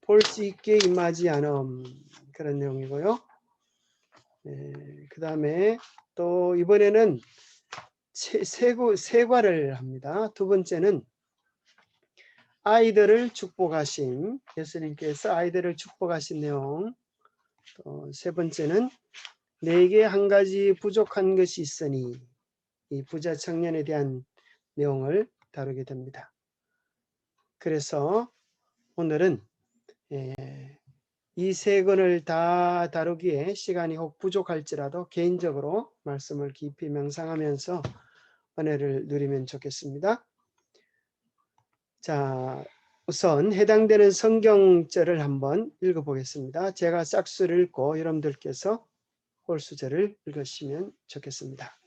볼 수 있게 임하지 않음, 그런 내용이고요. 그 다음에 또 이번에는 세과를 합니다. 두 번째는 아이들을 축복하심, 예수님께서 아이들을 축복하신 내용. 세 번째는 내게 한 가지 부족한 것이 있으니, 이 부자 청년에 대한 내용을 다루게 됩니다. 그래서 오늘은 이 세 권을 다 다루기에 시간이 혹 부족할지라도 개인적으로 말씀을 깊이 명상하면서 은혜를 누리면 좋겠습니다. 자, 우선 해당되는 성경절을 한번 읽어보겠습니다. 제가 짝수를 읽고 여러분들께서 홀수절을 읽으시면 좋겠습니다.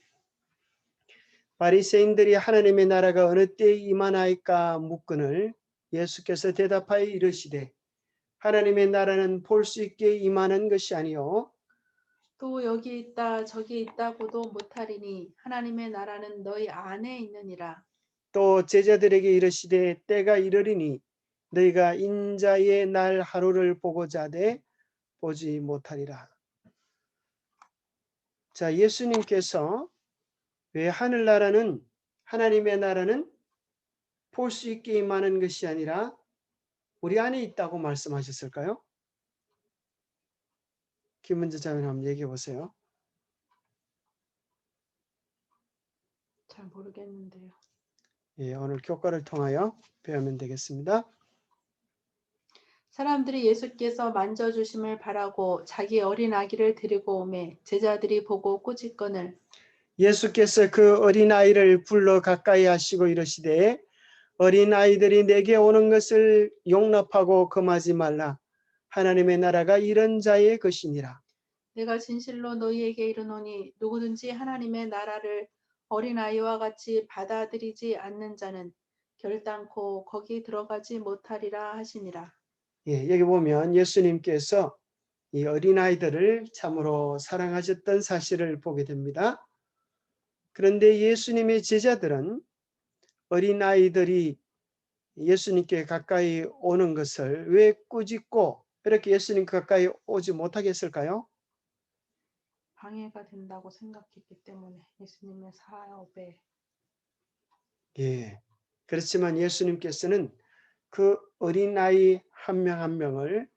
바리새인들이 하나님의 나라가 어느 때에 임하나이까 묻거늘 예수께서 대답하여 이르시되 하나님의 나라는 볼 수 있게 임하는 것이 아니요 또 여기 있다 저기 있다고도 못하리니 하나님의 나라는 너희 안에 있느니라. 또 제자들에게 이르시되 때가 이르리니 너희가 인자의 날 하루를 보고자 하되 보지 못하리라. 자, 예수님께서 왜 하나님의 나라는 볼 수 있게 임하는 것이 아니라 우리 안에 있다고 말씀하셨을까요? 김은지 자매님 한번 얘기해 보세요. 잘 모르겠는데요. 예, 오늘 교과를 통하여 배우면 되겠습니다. 사람들이 예수께서 만져주심을 바라고 자기 어린 아기를 데리고 오매 제자들이 보고 꾸짖거늘 예수께서 그 어린아이를 불러 가까이 하시고 이르시되 어린아이들이 내게 오는 것을 용납하고 금하지 말라. 하나님의 나라가 이런 자의 것이니라. 내가 진실로 너희에게 이르노니 누구든지 하나님의 나라를 어린아이와 같이 받아들이지 않는 자는 결단코 거기 들어가지 못하리라 하시니라. 예, 여기 보면 예수님께서 이 어린아이들을 참으로 사랑하셨던 사실을 보게 됩니다. 그런데 예수님의 제자들은 어린아이들이 예수님께 가까이 오는 것을 왜 꾸짖고 이렇게 예수님 가까이 오지 못하게 했을까요? 방해가 된다고 생각했기 때문에 예수님의 사업에. 예. 그렇지만 예수님께서는 그 어린아이 한 명 한 명을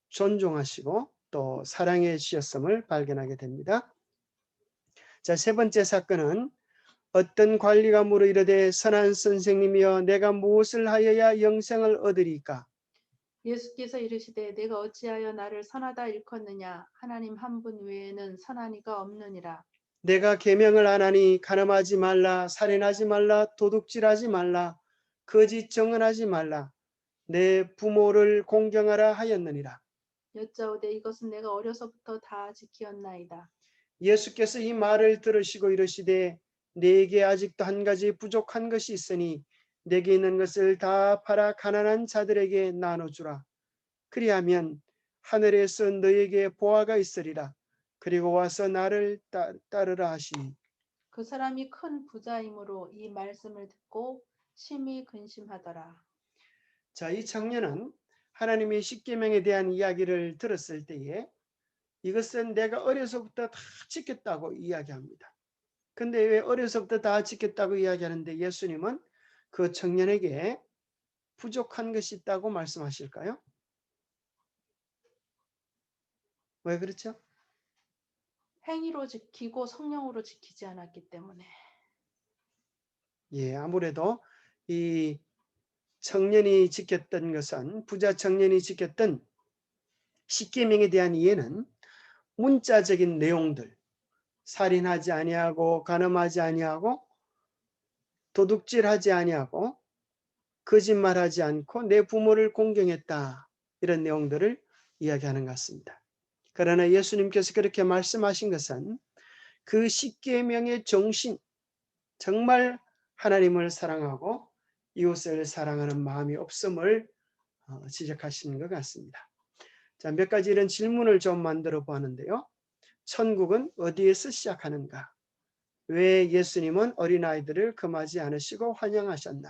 존중하시고 또 사랑해 주셨음을 발견하게 됩니다. 자, 세 번째 사건은 어떤 관리가 물어 이르되 선한 선생님이여 내가 무엇을 하여야 영생을 얻으리까? 예수께서 이르시되 내가 어찌하여 나를 선하다 일컫느냐 하나님 한 분 외에는 선한 이가 없느니라. 내가 계명을 안 하니 간음하지 말라, 살인하지 말라, 도둑질하지 말라, 거짓 증언하지 말라, 내 부모를 공경하라 하였느니라. 여짜오되 이것은 내가 어려서부터 다 지키었나이다. 예수께서 이 말을 들으시고 이르시되 네게 아직도 한 가지 부족한 것이 있으니 내게 있는 것을 다 팔아 가난한 자들에게 나눠주라. 그리하면 하늘에서 너에게 보화가 있으리라. 그리고 와서 나를 따르라 하시니. 그 사람이 큰 부자이므로 이 말씀을 듣고 심히 근심하더라. 자, 이 청년은 하나님의 십계명에 대한 이야기를 들었을 때에 이것은 내가 어려서부터 다 지켰다고 이야기합니다. 근데 왜 어려서부터 다 지켰다고 이야기하는데 예수님은 그 청년에게 부족한 것이 있다고 말씀하실까요? 왜 그렇죠? 행위로 지키고 성령으로 지키지 않았기 때문에. 예, 아무래도 이 청년이 지켰던 것은 부자 청년이 지켰던 십계명에 대한 이해는 문자적인 내용들, 살인하지 아니하고 간음하지 아니하고 도둑질하지 아니하고 거짓말하지 않고 내 부모를 공경했다. 이런 내용들을 이야기하는 것 같습니다. 그러나 예수님께서 그렇게 말씀하신 것은 그 십계명의 정신, 정말 하나님을 사랑하고 이웃을 사랑하는 마음이 없음을 지적하시는 것 같습니다. 자, 몇 가지 이런 질문을 좀 만들어 보았는데요. 천국은 어디에서 시작하는가? 왜 예수님은 어린아이들을 금하지 않으시고 환영하셨나?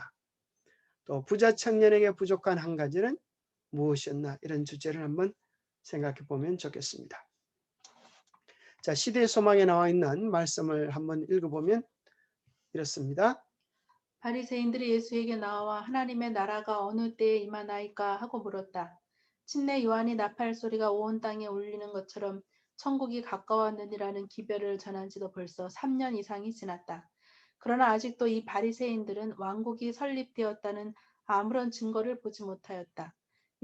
또 부자 청년에게 부족한 한 가지는 무엇이었나 이런 주제를 한번 생각해 보면 좋겠습니다. 자, 시대의 소망에 나와 있는 말씀을 한번 읽어보면 이렇습니다. 바리새인들이 예수에게 나와 하나님의 나라가 어느 때에 임하나이까 하고 물었다. 침례 요한이 나팔 소리가 온 땅에 울리는 것처럼 천국이 가까웠느니라는 기별을 전한 지도 벌써 3년 이상이 지났다. 그러나 아직도 이 바리새인들은 왕국이 설립되었다는 아무런 증거를 보지 못하였다.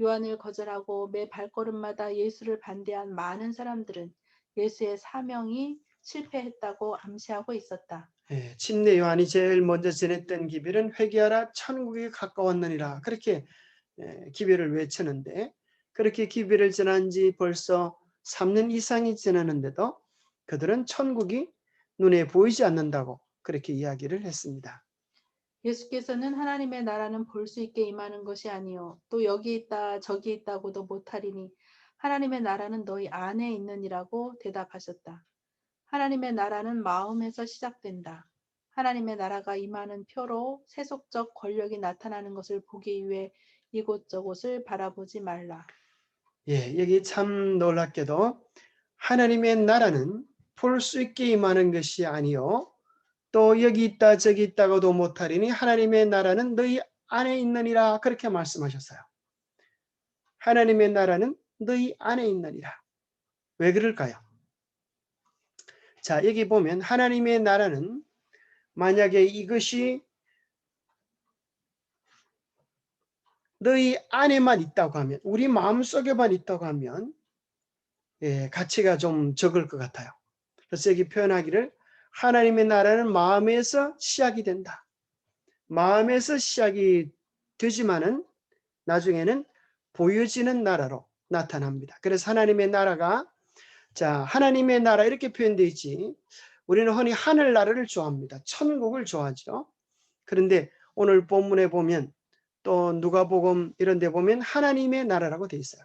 요한을 거절하고 매 발걸음마다 예수를 반대한 많은 사람들은 예수의 사명이 실패했다고 암시하고 있었다. 침례 요한이 제일 먼저 전했던 기별은 회개하라 천국이 가까웠느니라 그렇게 기별을 외쳤는데 그렇게 기별을 전한 지 벌써 3년 이상이 지났는데도 그들은 천국이 눈에 보이지 않는다고 그렇게 이야기를 했습니다. 예수께서는 하나님의 나라는 볼 수 있게 임하는 것이 아니요 또 여기 있다 저기 있다고도 못하리니 하나님의 나라는 너희 안에 있느니라고 대답하셨다. 하나님의 나라는 마음에서 시작된다. 하나님의 나라가 임하는 표로 세속적 권력이 나타나는 것을 보기 위해 이곳저곳을 바라보지 말라. 여기 참 놀랍게도 하나님의 나라는 볼 수 있게 임하는 것이 아니요 또 여기 있다 저기 있다고도 못하리니 하나님의 나라는 너희 안에 있느니라 그렇게 말씀하셨어요. 하나님의 나라는 너희 안에 있느니라. 왜 그럴까요? 자, 여기 보면 하나님의 나라는 만약에 이것이 너희 안에만 있다고 하면 우리 마음속에만 있다고 하면 가치가 좀 적을 것 같아요. 그래서 여기 표현하기를 하나님의 나라는 마음에서 시작이 된다. 마음에서 시작이 되지만은 나중에는 보여지는 나라로 나타납니다. 그래서 하나님의 나라가 자 하나님의 나라 이렇게 표현되어 있지 우리는 흔히 하늘나라를 좋아합니다. 천국을 좋아하죠. 그런데 오늘 본문에 보면 또 누가복음 이런 데 보면 하나님의 나라라고 되어 있어요.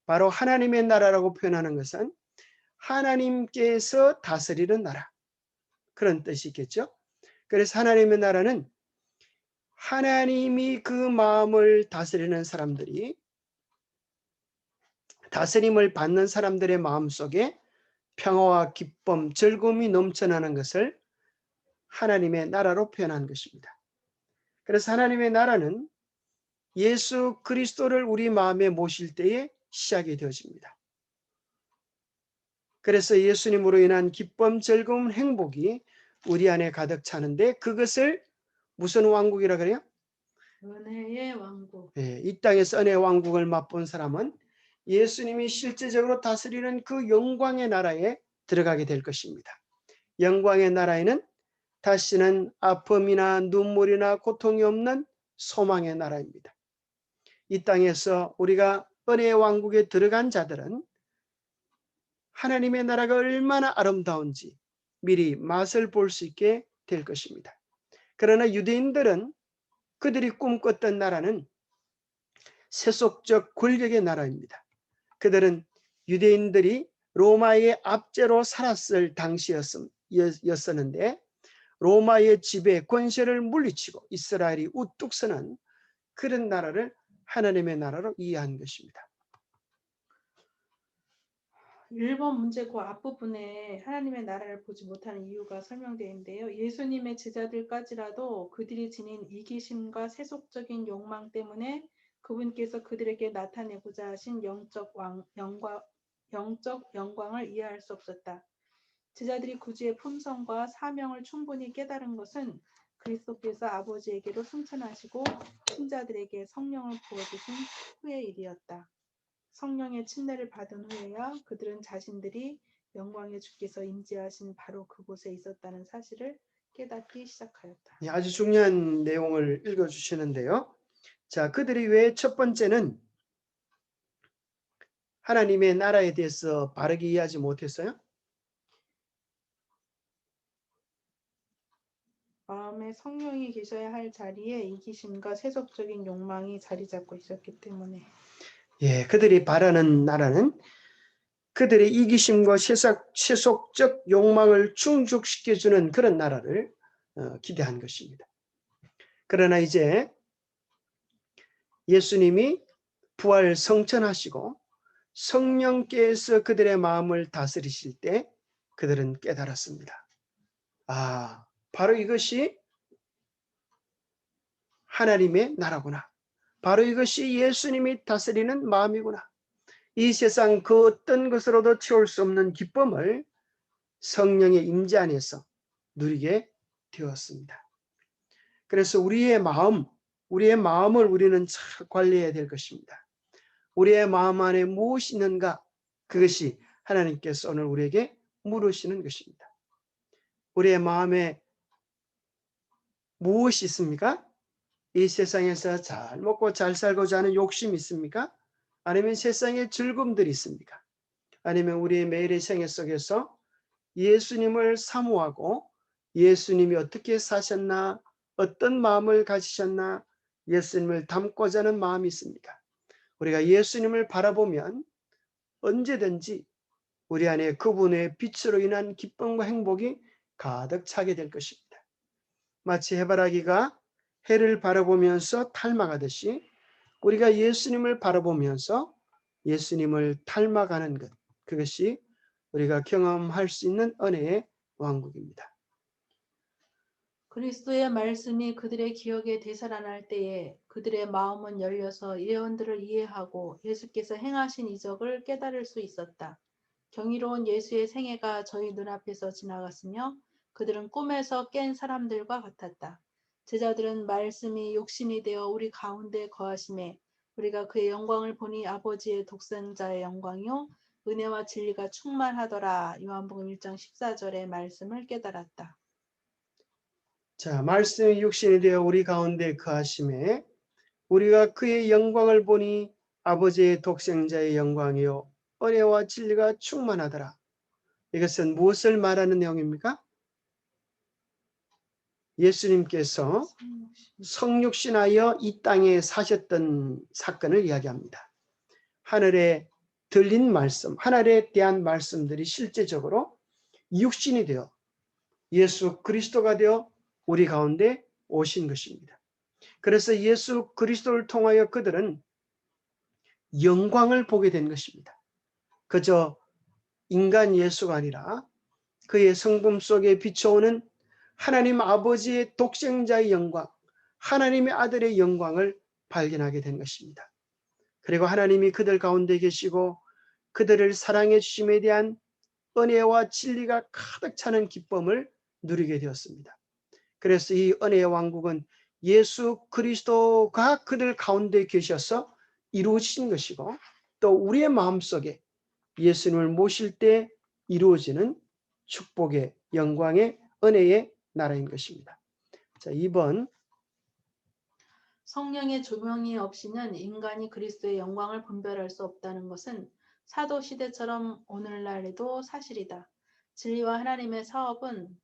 바로 하나님의 나라라고 표현하는 것은 하나님께서 다스리는 나라 그런 뜻이 있겠죠. 그래서 하나님의 나라는 하나님이 그 마음을 다스리는 사람들이 다스림을 받는 사람들의 마음속에 평화와 기쁨, 즐거움이 넘쳐나는 것을 하나님의 나라로 표현한 것입니다. 그래서 하나님의 나라는 예수 그리스도를 우리 마음에 모실 때에 시작이 되어집니다. 그래서 예수님으로 인한 기쁨, 즐거움, 행복이 우리 안에 가득 차는데 그것을 무슨 왕국이라 그래요? 은혜의 왕국. 이 땅에서 은혜의 왕국을 맛본 사람은 예수님이 실제적으로 다스리는 그 영광의 나라에 들어가게 될 것입니다. 영광의 나라에는 다시는 아픔이나 눈물이나 고통이 없는 소망의 나라입니다. 이 땅에서 우리가 은혜의 왕국에 들어간 자들은 하나님의 나라가 얼마나 아름다운지 미리 맛을 볼 수 있게 될 것입니다. 그러나 유대인들은 그들이 꿈꿨던 나라는 세속적 권력의 나라입니다. 그들은 유대인들이 로마의 압제로 살았을 당시였었는데 로마의 지배 권세를 물리치고 이스라엘이 우뚝 서는 그런 나라를 하나님의 나라로 이해한 것입니다. 1번 문제 그 앞부분에 하나님의 나라를 보지 못하는 이유가 설명되어 있는데요. 예수님의 제자들까지라도 그들이 지닌 이기심과 세속적인 욕망 때문에 그분께서 그들에게 나타내고자 하신 영적 영광을 이해할 수 없었다. 제자들이 구주의 품성과 사명을 충분히 깨달은 것은 그리스도께서 아버지에게로 승천하시고 신자들에게 성령을 부어주신 후의 일이었다. 성령의 침례를 받은 후에야 그들은 자신들이 영광의 주께서 임재하신 바로 그곳에 있었다는 사실을 깨닫기 시작하였다. 아주 중요한 내용을 읽어주시는데요. 자, 그들이 왜 첫 번째는 하나님의 나라에 대해서 바르게 이해하지 못했어요? 마음에 성령이 계셔야 할 자리에 이기심과 세속적인 욕망이 자리 잡고 있었기 때문에. 그들이 바라는 나라는 그들의 이기심과 세속적 욕망을 충족시켜주는 그런 나라를 기대한 것입니다. 그러나 이제 예수님이 부활 성천하시고 성령께서 그들의 마음을 다스리실 때 그들은 깨달았습니다. 아, 바로 이것이 하나님의 나라구나. 바로 이것이 예수님이 다스리는 마음이구나. 이 세상 그 어떤 것으로도 채울 수 없는 기쁨을 성령의 임재 안에서 누리게 되었습니다. 그래서 우리의 마음을 우리는 잘 관리해야 될 것입니다. 우리의 마음 안에 무엇이 있는가? 그것이 하나님께서 오늘 우리에게 물으시는 것입니다. 우리의 마음에 무엇이 있습니까? 이 세상에서 잘 먹고 잘 살고자 하는 욕심이 있습니까? 아니면 세상의 즐거움들이 있습니까? 아니면 우리의 매일의 생애 속에서 예수님을 사모하고 예수님이 어떻게 사셨나, 어떤 마음을 가지셨나, 예수님을 닮고자 하는 마음이 있습니까? 우리가 예수님을 바라보면 언제든지 우리 안에 그분의 빛으로 인한 기쁨과 행복이 가득 차게 될 것입니다. 마치 해바라기가 해를 바라보면서 닮아가듯이 우리가 예수님을 바라보면서 예수님을 닮아가는 것, 그것이 우리가 경험할 수 있는 은혜의 왕국입니다. 그리스도의 말씀이 그들의 기억에 되살아날 때에 그들의 마음은 열려서 예언들을 이해하고 예수께서 행하신 이적을 깨달을 수 있었다. 경이로운 예수의 생애가 저희 눈앞에서 지나갔으며 그들은 꿈에서 깬 사람들과 같았다. 제자들은 말씀이 육신이 되어 우리 가운데 거하심에 우리가 그의 영광을 보니 아버지의 독생자의 영광이요 은혜와 진리가 충만하더라. 요한복음 1장 14절의 말씀을 깨달았다. 자, 말씀이 육신이 되어 우리 가운데 거하심에 우리가 그의 영광을 보니 아버지의 독생자의 영광이요 은혜와 진리가 충만하더라. 이것은 무엇을 말하는 내용입니까? 예수님께서 성육신하여 이 땅에 사셨던 사건을 이야기합니다. 하늘에 들린 말씀, 하늘에 대한 말씀들이 실제적으로 육신이 되어 예수 그리스도가 되어 우리 가운데 오신 것입니다. 그래서 예수 그리스도를 통하여 그들은 영광을 보게 된 것입니다. 그저 인간 예수가 아니라 그의 성품 속에 비춰오는 하나님 아버지의 독생자의 영광, 하나님의 아들의 영광을 발견하게 된 것입니다. 그리고 하나님이 그들 가운데 계시고 그들을 사랑해 주심에 대한 은혜와 진리가 가득 차는 기쁨을 누리게 되었습니다. 그래서 이 은혜의 왕국은 예수 그리스도가 그들 가운데 계셔서 이루어진 것이고 또 우리의 마음속에 예수님을 모실 때 이루어지는 축복의 영광의 은혜의 나라인 것입니다. 자, 2번. 성령의 조명이 없이는 인간이 그리스도의 영광을 분별할 수 없다는 것은 사도 시대처럼 오늘날에도 사실이다. 진리와 하나님의 사업은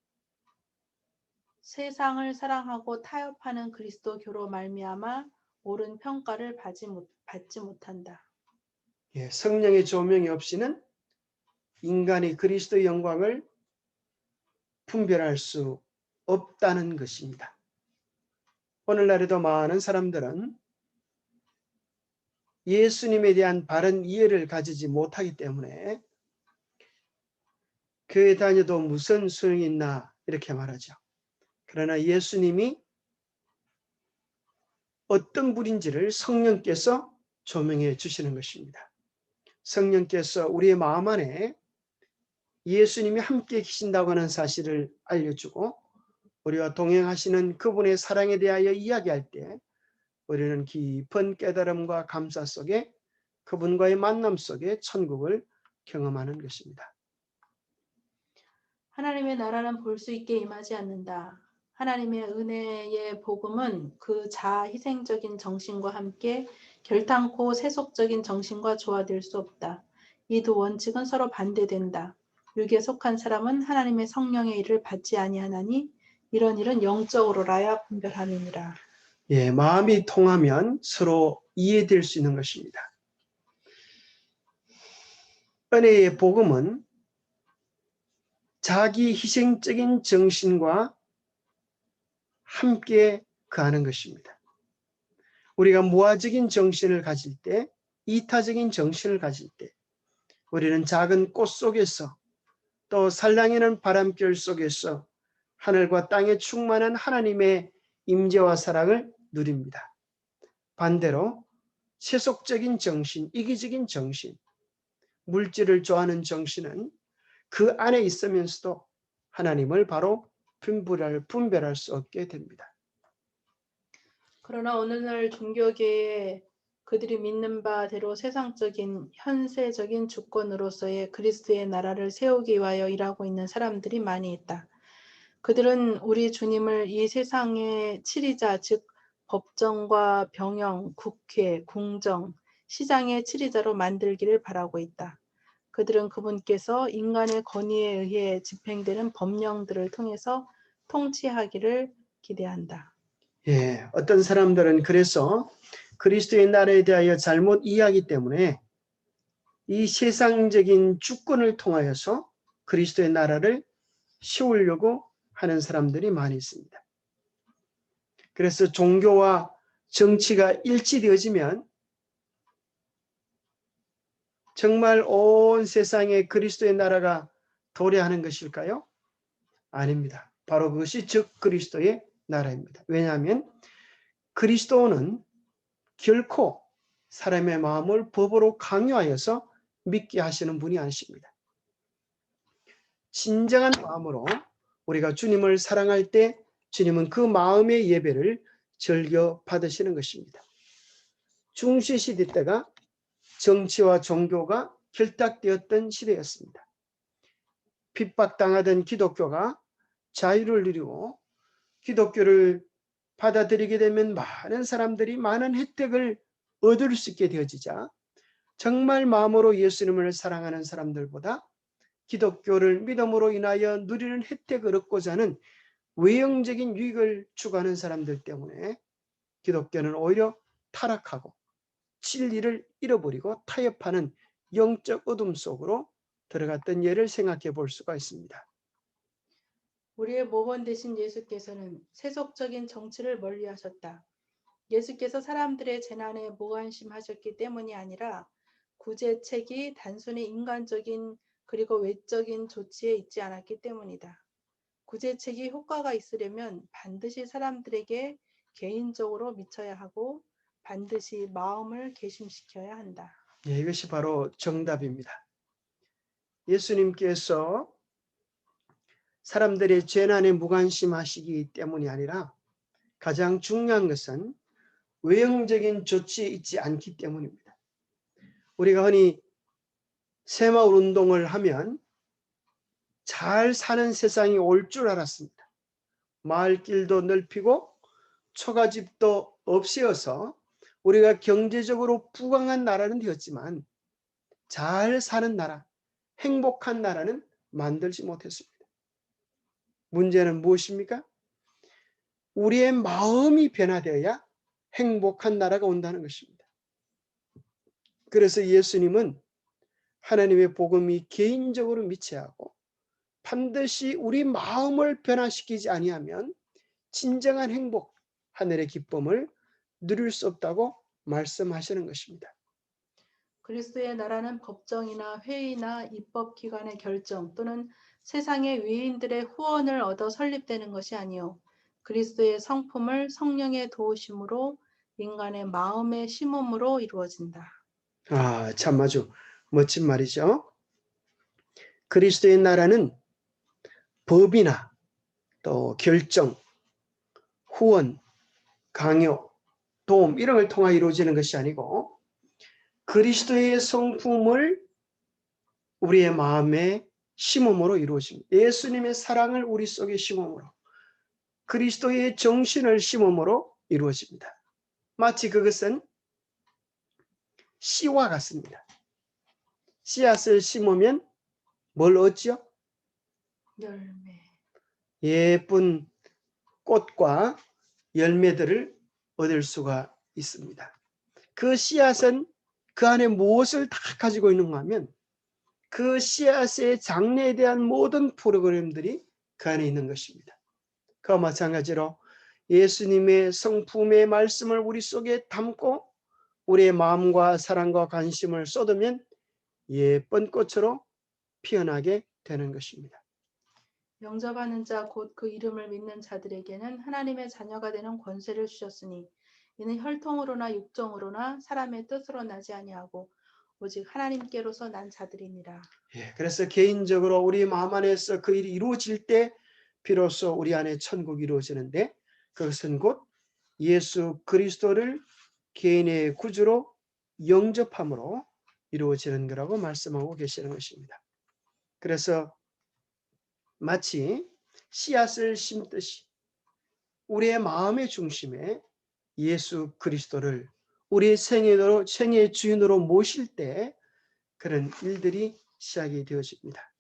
세상을 사랑하고 타협하는 그리스도교로 말미암아 옳은 평가를 받지 못한다. 예, 성령의 조명이 없이는 인간이 그리스도의 영광을 분별할 수 없다는 것입니다. 오늘날에도 많은 사람들은 예수님에 대한 바른 이해를 가지지 못하기 때문에 교회 다녀도 무슨 소용이 있나 이렇게 말하죠. 그러나 예수님이 어떤 분인지를 성령께서 조명해 주시는 것입니다. 성령께서 우리의 마음 안에 예수님이 함께 계신다고 하는 사실을 알려주고 우리와 동행하시는 그분의 사랑에 대하여 이야기할 때 우리는 깊은 깨달음과 감사 속에 그분과의 만남 속에 천국을 경험하는 것입니다. 하나님의 나라는 볼 수 있게 임하지 않는다. 하나님의 은혜의 복음은 그 자아 희생적인 정신과 함께 결탄코 세속적인 정신과 조화될 수 없다. 이 두 원칙은 서로 반대된다. 육에 속한 사람은 하나님의 성령의 일을 받지 아니하나니 이런 일은 영적으로라야 분별함이니라. 예, 마음이 통하면 서로 이해될 수 있는 것입니다. 은혜의 복음은 자기 희생적인 정신과 함께 거하는 것입니다. 우리가 무아적인 정신을 가질 때 이타적인 정신을 가질 때 우리는 작은 꽃 속에서 또 살랑이는 바람결 속에서 하늘과 땅에 충만한 하나님의 임재와 사랑을 누립니다. 반대로 세속적인 정신, 이기적인 정신, 물질을 좋아하는 정신은 그 안에 있으면서도 하나님을 바로 분별할 수 없게 됩니다. 그러나 오늘날 종교계에 그들이 믿는 바대로 세상적인 현세적인 주권으로서의 그리스도의 나라를 세우기 위하여 일하고 있는 사람들이 많이 있다. 그들은 우리 주님을 이 세상의 치리자, 즉 법정과 병영, 국회, 궁정, 시장의 치리자로 만들기를 바라고 있다. 그들은 그분께서 인간의 권위에 의해 집행되는 법령들을 통해서 통치하기를 기대한다. 예, 어떤 사람들은 그래서 그리스도의 나라에 대하여 잘못 이해하기 때문에 이 세상적인 주권을 통하여서 그리스도의 나라를 세우려고 하는 사람들이 많이 있습니다. 그래서 종교와 정치가 일치되어지면 정말 온 세상에 그리스도의 나라가 도래하는 것일까요? 아닙니다. 바로 그것이 즉 그리스도의 나라입니다. 왜냐하면 그리스도는 결코 사람의 마음을 법으로 강요하여서 믿게 하시는 분이 아니십니다. 진정한 마음으로 우리가 주님을 사랑할 때 주님은 그 마음의 예배를 즐겨 받으시는 것입니다. 중세시대 때가 정치와 종교가 결탁되었던 시대였습니다. 핍박당하던 기독교가 자유를 누리고 기독교를 받아들이게 되면 많은 사람들이 많은 혜택을 얻을 수 있게 되어지자 정말 마음으로 예수님을 사랑하는 사람들보다 기독교를 믿음으로 인하여 누리는 혜택을 얻고자 하는 외형적인 유익을 추구하는 사람들 때문에 기독교는 오히려 타락하고 진리를 잃어버리고 타협하는 영적 어둠 속으로 들어갔던 예를 생각해 볼 수가 있습니다. 우리의 모범 되신 예수께서는 세속적인 정치를 멀리하셨다. 예수께서 사람들의 재난에 무관심하셨기 때문이 아니라 구제책이 단순히 인간적인 그리고 외적인 조치에 있지 않았기 때문이다. 구제책이 효과가 있으려면 반드시 사람들에게 개인적으로 미쳐야 하고 반드시 마음을 개심시켜야 한다. 예, 이것이 바로 정답입니다. 예수님께서 사람들의 재난에 무관심하시기 때문이 아니라 가장 중요한 것은 외형적인 조치에 있지 않기 때문입니다. 우리가 흔히 새마을 운동을 하면 잘 사는 세상이 올 줄 알았습니다. 마을길도 넓히고 초가집도 없애어서 우리가 경제적으로 부강한 나라는 되었지만 잘 사는 나라, 행복한 나라는 만들지 못했습니다. 문제는 무엇입니까? 우리의 마음이 변화되어야 행복한 나라가 온다는 것입니다. 그래서 예수님은 하나님의 복음이 개인적으로 미쳐야 하고 반드시 우리 마음을 변화시키지 아니하면 진정한 행복, 하늘의 기쁨을 누릴 수 없다고 말씀하시는 것입니다. 그리스도의 나라는 법정이나 회의나 입법기관의 결정 또는 세상의 위인들의 후원을 얻어 설립되는 것이 아니요 그리스도의 성품을 성령의 도우심으로 인간의 마음에 심음으로 이루어진다. 아, 참 아주 멋진 말이죠. 그리스도의 나라는 법이나 또 결정, 후원, 강요, 도움 이런 걸 통해 이루어지는 것이 아니고 그리스도의 성품을 우리의 마음에 심음으로 이루어집니다. 예수님의 사랑을 우리 속에 심음으로 그리스도의 정신을 심음으로 이루어집니다. 마치 그것은 씨와 같습니다. 씨앗을 심으면 뭘 얻죠? 열매. 예쁜 꽃과 열매들을 얻을 수가 있습니다. 그 씨앗은 그 안에 무엇을 다 가지고 있는가 하면 그 씨앗의 장래에 대한 모든 프로그램들이 그 안에 있는 것입니다. 그와 마찬가지로 예수님의 성품의 말씀을 우리 속에 담고 우리의 마음과 사랑과 관심을 쏟으면 예쁜 꽃으로 피어나게 되는 것입니다. 영접하는 자 곧 그 이름을 믿는 자들에게는 하나님의 자녀가 되는 권세를 주셨으니 이는 혈통으로나 육정으로나 사람의 뜻으로 나지 아니하고 오직 하나님께로서 난 자들이니라. 그래서 개인적으로 우리 마음 안에서 그 일이 이루어질 때 비로소 우리 안에 천국이 이루어지는데 그것은 곧 예수 그리스도를 개인의 구주로 영접함으로 이루어지는 거라고 말씀하고 계시는 것입니다. 그래서 마치 씨앗을 심듯이 우리의 마음의 중심에 예수 그리스도를 우리의 생애의 주인으로 모실 때 그런 일들이 시작이 되어집니다.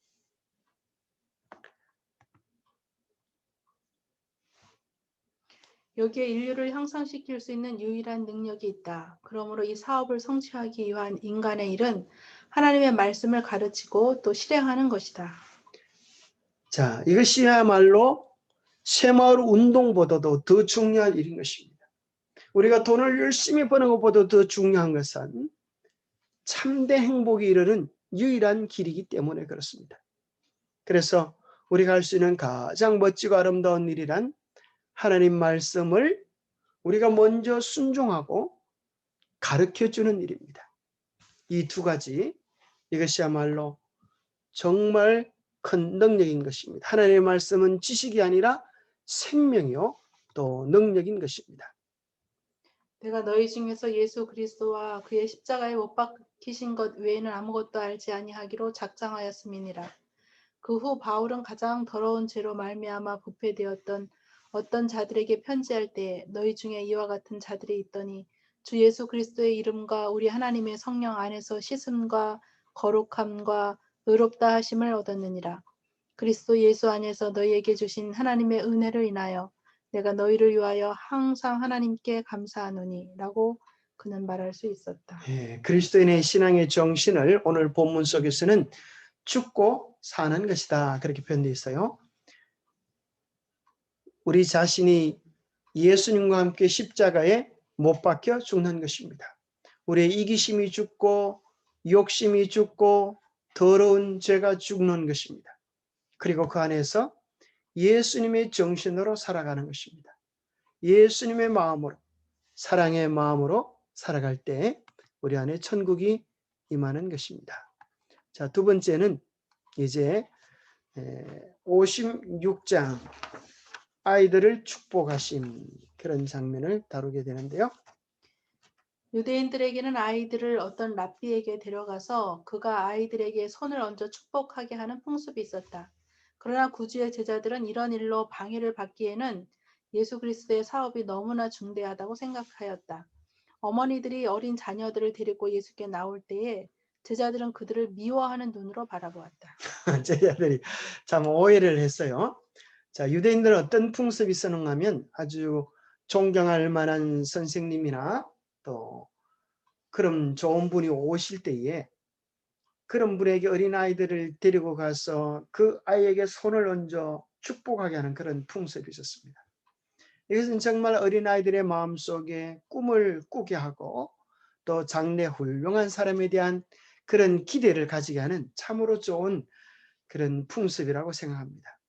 여기에 인류를 향상시킬 수 있는 유일한 능력이 있다. 그러므로 이 사업을 성취하기 위한 인간의 일은 하나님의 말씀을 가르치고 또 실행하는 것이다. 자, 이것이야말로 새마을 운동보다도 더 중요한 일인 것입니다. 우리가 돈을 열심히 버는 것보다 더 중요한 것은 참된 행복에 이르는 유일한 길이기 때문에 그렇습니다. 그래서 우리가 할 수 있는 가장 멋지고 아름다운 일이란 하나님 말씀을 우리가 먼저 순종하고 가르쳐주는 일입니다. 이 두 가지, 이것이야말로 정말 큰 능력인 것입니다. 하나님의 말씀은 지식이 아니라 생명이요 또 능력인 것입니다. 내가 너희 중에서 예수 그리스도와 그의 십자가에 못 박히신 것 외에는 아무것도 알지 아니하기로 작정하였음이니라. 그 후 바울은 가장 더러운 죄로 말미암아 부패되었던 어떤 자들에게 편지할 때에 너희 중에 이와 같은 자들이 있더니 주 예수 그리스도의 이름과 우리 하나님의 성령 안에서 씻음과 거룩함과 의롭다 하심을 얻었느니라. 그리스도 예수 안에서 너희에게 주신 하나님의 은혜를 인하여 내가 너희를 위하여 항상 하나님께 감사하노니 라고 그는 말할 수 있었다. 그리스도인의 신앙의 정신을 오늘 본문 속에서는 죽고 사는 것이다 그렇게 표현되어 있어요. 우리 자신이 예수님과 함께 십자가에 못 박혀 죽는 것입니다. 우리의 이기심이 죽고 욕심이 죽고 더러운 죄가 죽는 것입니다. 그리고 그 안에서 예수님의 정신으로 살아가는 것입니다. 예수님의 마음으로, 사랑의 마음으로 살아갈 때 우리 안에 천국이 임하는 것입니다. 자, 두 번째는 이제 56장 아이들을 축복하신 그런 장면을 다루게 되는데요. 유대인들에게는 아이들을 어떤 랍비에게 데려가서 그가 아이들에게 손을 얹어 축복하게 하는 풍습이 있었다. 그러나 구주의 제자들은 이런 일로 방해를 받기에는 예수 그리스도의 사업이 너무나 중대하다고 생각하였다. 어머니들이 어린 자녀들을 데리고 예수께 나올 때에 제자들은 그들을 미워하는 눈으로 바라보았다. 제자들이 참 오해를 했어요. 자, 유대인들은 어떤 풍습이 있었는가 하면 아주 존경할 만한 선생님이나 또 그런 좋은 분이 오실 때에 그런 분에게 어린아이들을 데리고 가서 그 아이에게 손을 얹어 축복하게 하는 그런 풍습이 있었습니다. 이것은 정말 어린아이들의 마음속에 꿈을 꾸게 하고 또 장래 훌륭한 사람에 대한 그런 기대를 가지게 하는 참으로 좋은 그런 풍습이라고 생각합니다.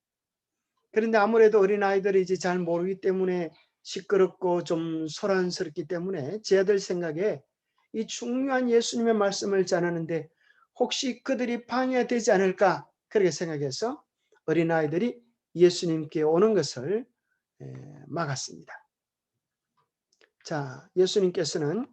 그런데 아무래도 어린아이들이 이제 잘 모르기 때문에 시끄럽고 좀 소란스럽기 때문에 제자들 생각에 이 중요한 예수님의 말씀을 전하는데 혹시 그들이 방해되지 않을까 그렇게 생각해서 어린아이들이 예수님께 오는 것을 막았습니다. 자, 예수님께서는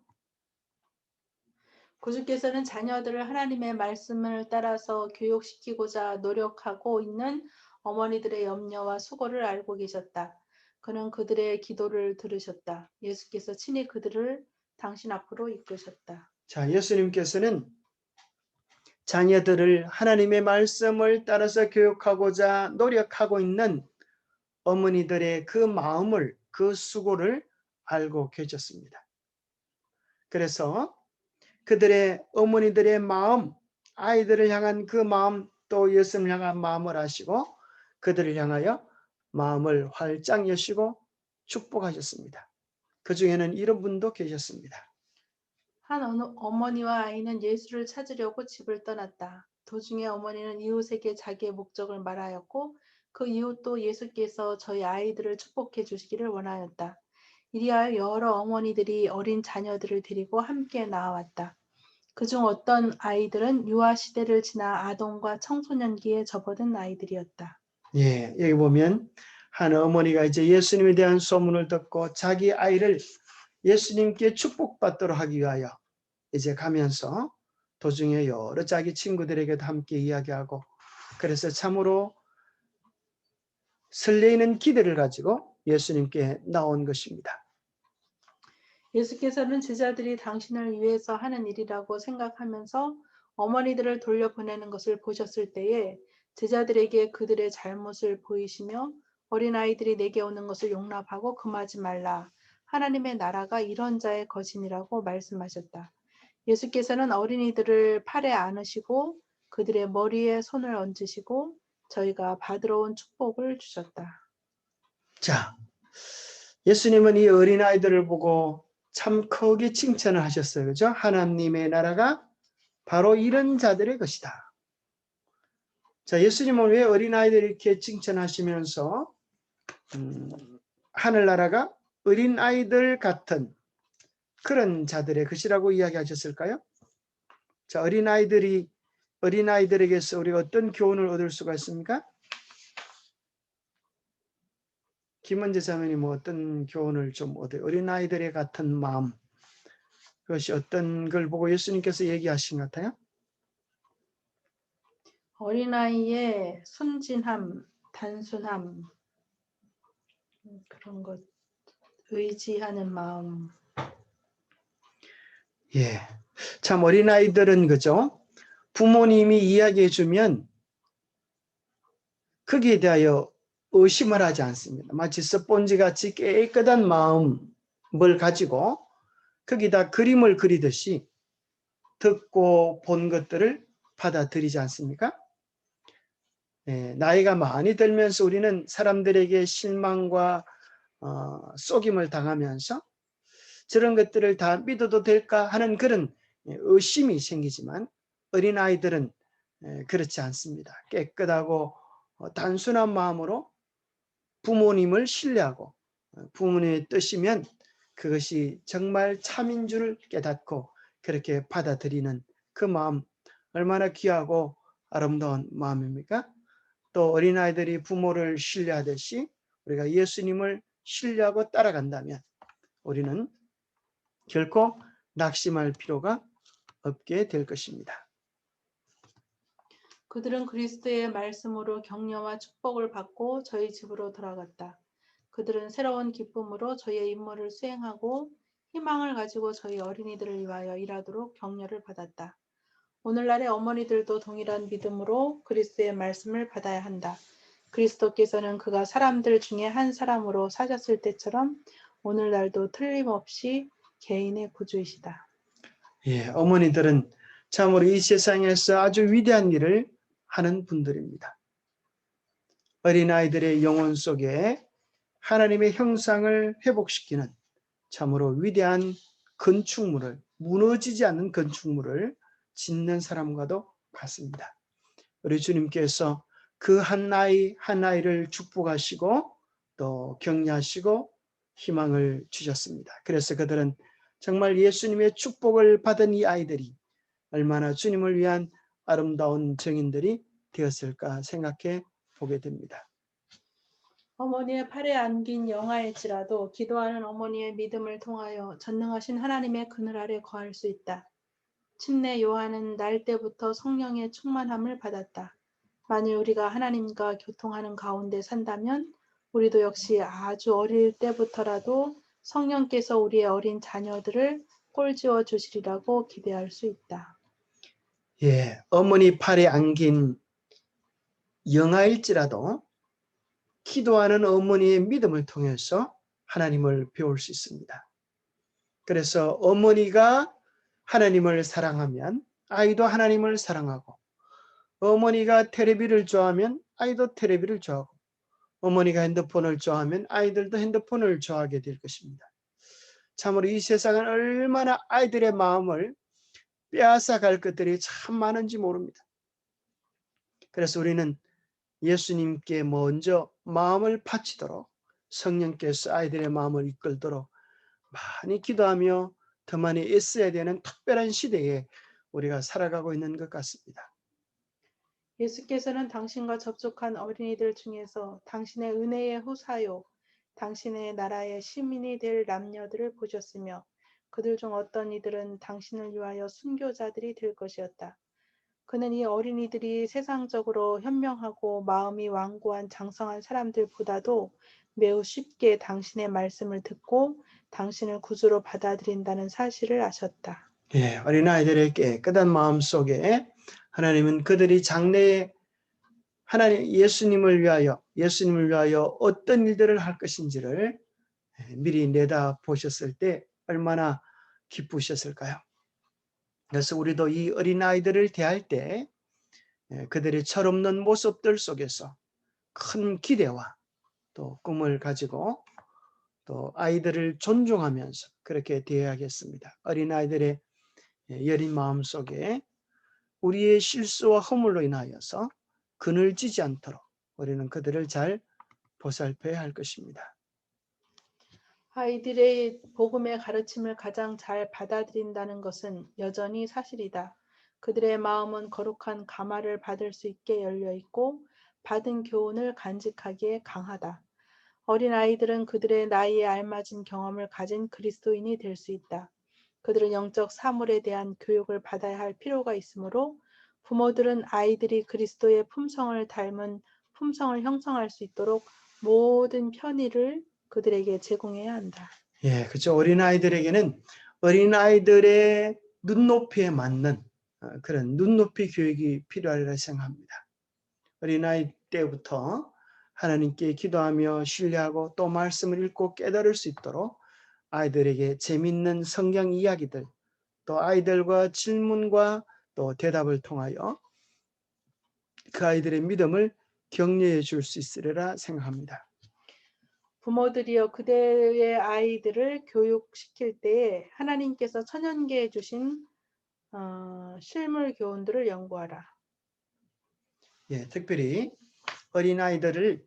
구주께서는 자녀들을 하나님의 말씀을 따라서 교육시키고자 노력하고 있는 어머니들의 염려와 수고를 알고 계셨다. 그는 그들의 기도를 들으셨다. 예수께서 친히 그들을 당신 앞으로 이끄셨다. 자, 예수님께서는 자녀들을 하나님의 말씀을 따라서 교육하고자 노력하고 있는 어머니들의 그 마음을, 그 수고를 알고 계셨습니다. 그래서 그들의 어머니들의 마음, 아이들을 향한 그 마음, 또 예수님을 향한 마음을 아시고 그들을 향하여 마음을 활짝 여시고 축복하셨습니다. 그 중에는 이런 분도 계셨습니다. 어머니와 아이는 예수를 찾으려고 집을 떠났다. 도중에 어머니는 이웃에게 자기의 목적을 말하였고 그 이웃도 예수께서 저희 아이들을 축복해 주시기를 원하였다. 이리하여 여러 어머니들이 어린 자녀들을 데리고 함께 나아왔다. 그중 어떤 아이들은 유아 시대를 지나 아동과 청소년기에 접어든 아이들이었다. 예, 여기 보면 한 어머니가 이제 예수님에 대한 소문을 듣고 자기 아이를 예수님께 축복받도록 하기 위하여 이제 가면서 도중에 여러 자기 친구들에게도 함께 이야기하고 그래서 참으로 설레이는 기대를 가지고 예수님께 나온 것입니다. 예수께서는 제자들이 당신을 위해서 하는 일이라고 생각하면서 어머니들을 돌려보내는 것을 보셨을 때에 제자들에게 그들의 잘못을 보이시며 어린아이들이 내게 오는 것을 용납하고 금하지 말라. 하나님의 나라가 이런 자의 것이니라고 말씀하셨다. 예수께서는 어린이들을 팔에 안으시고 그들의 머리에 손을 얹으시고 저희가 받으러 온 축복을 주셨다. 자, 예수님은 이 어린아이들을 보고 참 크게 칭찬을 하셨어요. 그죠? 하나님의 나라가 바로 이런 자들의 것이다. 자, 예수님은 왜 어린아이들 이렇게 칭찬하시면서 하늘나라가 어린아이들 같은 그런 자들의 것이라고 이야기하셨을까요? 자, 어린아이들에게서 우리가 어떤 교훈을 얻을 수가 있습니까? 김원재 자매님 뭐 어떤 교훈을 좀 얻어요? 어린아이들의 같은 마음. 그것이 어떤 걸 보고 예수님께서 얘기하신 것 같아요? 어린아이의 순진함, 단순함, 그런 것, 의지하는 마음. 예. 참 어린아이들은 그죠? 부모님이 이야기해주면 거기에 대하여 의심을 하지 않습니다. 마치 스폰지같이 깨끗한 마음을 가지고 거기다 그림을 그리듯이 듣고 본 것들을 받아들이지 않습니까? 예, 나이가 많이 들면서 우리는 사람들에게 실망과 속임을 당하면서 저런 것들을 다 믿어도 될까 하는 그런 의심이 생기지만 어린아이들은 그렇지 않습니다. 깨끗하고 단순한 마음으로 부모님을 신뢰하고 부모님의 뜻이면 그것이 정말 참인 줄 깨닫고 그렇게 받아들이는 그 마음 얼마나 귀하고 아름다운 마음입니까? 또 어린아이들이 부모를 신뢰하듯이 우리가 예수님을 신뢰하고 따라간다면 우리는 결코 낙심할 필요가 없게 될 것입니다. 그들은 그리스도의 말씀으로 격려와 축복을 받고 저희 집으로 돌아갔다. 그들은 새로운 기쁨으로 저희의 임무를 수행하고 희망을 가지고 저희 어린이들을 위하여 일하도록 격려를 받았다. 오늘날의 어머니들도 동일한 믿음으로 그리스도의 말씀을 받아야 한다. 그리스도께서는 그가 사람들 중에 한 사람으로 사셨을 때처럼 오늘날도 틀림없이 개인의 구주이시다. 예, 어머니들은 참으로 이 세상에서 아주 위대한 일을 하는 분들입니다. 어린아이들의 영혼 속에 하나님의 형상을 회복시키는 참으로 위대한 건축물을, 무너지지 않는 건축물을 짓는 사람과도 같습니다. 우리 주님께서 그 한 아이 한 아이를 축복하시고 또 격려하시고 희망을 주셨습니다. 그래서 그들은 정말 예수님의 축복을 받은 이 아이들이 얼마나 주님을 위한 아름다운 증인들이 되었을까 생각해 보게 됩니다. 어머니의 팔에 안긴 영아일지라도 기도하는 어머니의 믿음을 통하여 전능하신 하나님의 그늘 아래 거할 수 있다. 침례 요한은 날 때부터 성령의 충만함을 받았다. 만일 우리가 하나님과 교통하는 가운데 산다면 우리도 역시 아주 어릴 때부터라도 성령께서 우리의 어린 자녀들을 꼴지어 주시리라고 기대할 수 있다. 예, 어머니 팔에 안긴 영아일지라도 기도하는 어머니의 믿음을 통해서 하나님을 배울 수 있습니다. 그래서 어머니가 하나님을 사랑하면 아이도 하나님을 사랑하고 어머니가 테레비를 좋아하면 아이도 테레비를 좋아하고 어머니가 핸드폰을 좋아하면 아이들도 핸드폰을 좋아하게 될 것입니다. 참으로 이 세상은 얼마나 아이들의 마음을 빼앗아 갈 것들이 참 많은지 모릅니다. 그래서 우리는 예수님께 먼저 마음을 바치도록 성령께서 아이들의 마음을 이끌도록 많이 기도하며 더 많이 애써야 되는 특별한 시대에 우리가 살아가고 있는 것 같습니다. 예수께서는 당신과 접촉한 어린이들 중에서 당신의 은혜의 후사요, 당신의 나라의 시민이 될 남녀들을 보셨으며 그들 중 어떤 이들은 당신을 위하여 순교자들이 될 것이었다. 그는 이 어린이들이 세상적으로 현명하고 마음이 완고한 장성한 사람들보다도 매우 쉽게 당신의 말씀을 듣고 당신을 구주로 받아들인다는 사실을 아셨다. 예, 어린아이들의 깨끗한 마음 속에 하나님은 그들이 장래에 예수님을 위하여 어떤 일들을 할 것인지를 미리 내다 보셨을 때 얼마나 기쁘셨을까요? 그래서 우리도 이 어린아이들을 대할 때 그들의 철없는 모습들 속에서 큰 기대와 또 꿈을 가지고 또 아이들을 존중하면서 그렇게 대해야겠습니다. 어린아이들의 여린 마음 속에 우리의 실수와 허물로 인하여서 그늘지지 않도록 우리는 그들을 잘 보살펴야 할 것입니다. 아이들의 복음의 가르침을 가장 잘 받아들인다는 것은 여전히 사실이다. 그들의 마음은 거룩한 감화를 받을 수 있게 열려 있고 받은 교훈을 간직하기에 강하다. 어린 아이들은 그들의 나이에 알맞은 경험을 가진 그리스도인이 될 수 있다. 그들은 영적 사물에 대한 교육을 받아야 할 필요가 있으므로 부모들은 아이들이 그리스도의 품성을 닮은 품성을 형성할 수 있도록 모든 편의를 그들에게 제공해야 한다. 예, 그렇죠. 어린아이들에게는 어린아이들의 눈높이에 맞는 그런 눈높이 교육이 필요하리라 생각합니다. 어린아이 때부터 하나님께 기도하며 신뢰하고 또 말씀을 읽고 깨달을 수 있도록 아이들에게 재밌는 성경 이야기들, 또 아이들과 질문과 또 대답을 통하여 그 아이들의 믿음을 격려해 줄 수 있으리라 생각합니다. 부모들이여 그대의 아이들을 교육시킬 때에 하나님께서 천연계에 주신 실물 교훈들을 연구하라. 예, 특별히 어린아이들을